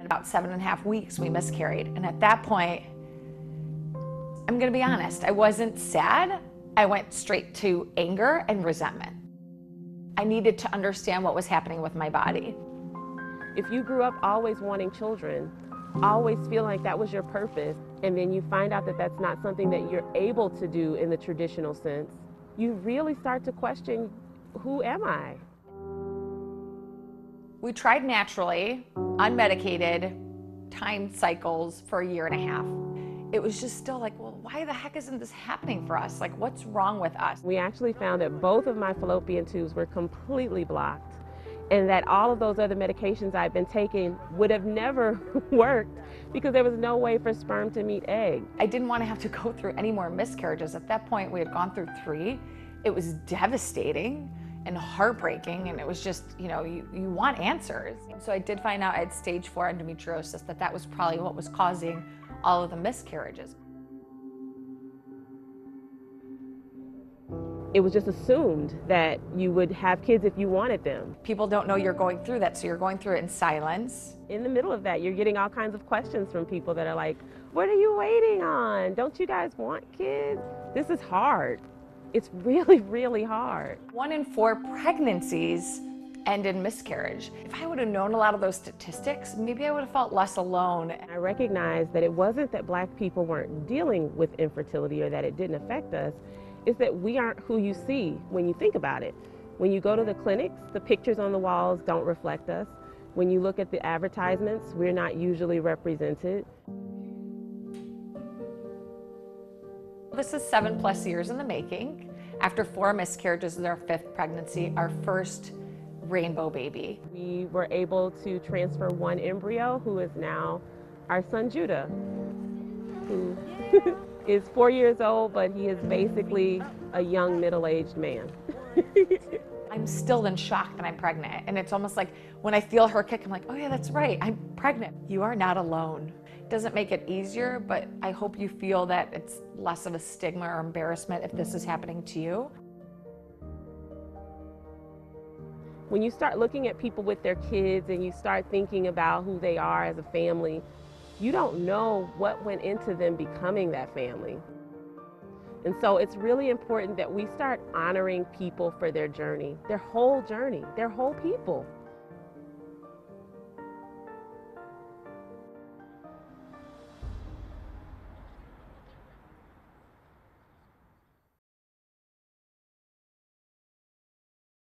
In about 7.5 weeks, we miscarried. And at that point, I'm gonna be honest, I wasn't sad. I went straight to anger and resentment. I needed to understand what was happening with my body. If you grew up always wanting children, always feeling like that was your purpose, and then you find out that that's not something that you're able to do in the traditional sense, you really start to question, who am I? We tried naturally, unmedicated, timed cycles for 1.5 years. It was just still like, well, why the heck isn't this happening for us? Like, what's wrong with us? We actually found that both of my fallopian tubes were completely blocked, and that all of those other medications I'd been taking would have never worked because there was no way for sperm to meet egg. I didn't want to have to go through any more miscarriages. At that point, we had gone through 3. It was devastating and heartbreaking, and it was just, you know, you want answers. So I did find out I had stage 4 endometriosis, that was probably what was causing all of the miscarriages. It was just assumed that you would have kids if you wanted them. People don't know you're going through that, so you're going through it in silence. In the middle of that, you're getting all kinds of questions from people that are like, what are you waiting on? Don't you guys want kids? This is hard. It's really, really hard. 1 in 4 pregnancies end in miscarriage. If I would have known a lot of those statistics, maybe I would have felt less alone. I recognized that it wasn't that Black people weren't dealing with infertility or that it didn't affect us. It's that we aren't who you see when you think about it. When you go to the clinics, the pictures on the walls don't reflect us. When you look at the advertisements, we're not usually represented. This is 7+ years in the making. After 4 miscarriages, is our 5th pregnancy, our first rainbow baby. We were able to transfer 1 embryo, who is now our son Judah, who is 4 years old, but he is basically a young middle-aged man. I'm still in shock that I'm pregnant. And it's almost like when I feel her kick, I'm like, oh yeah, that's right, I'm pregnant. You are not alone. It doesn't make it easier, but I hope you feel that it's less of a stigma or embarrassment if this is happening to you. When you start looking at people with their kids and you start thinking about who they are as a family, you don't know what went into them becoming that family. And so it's really important that we start honoring people for their journey, their whole people.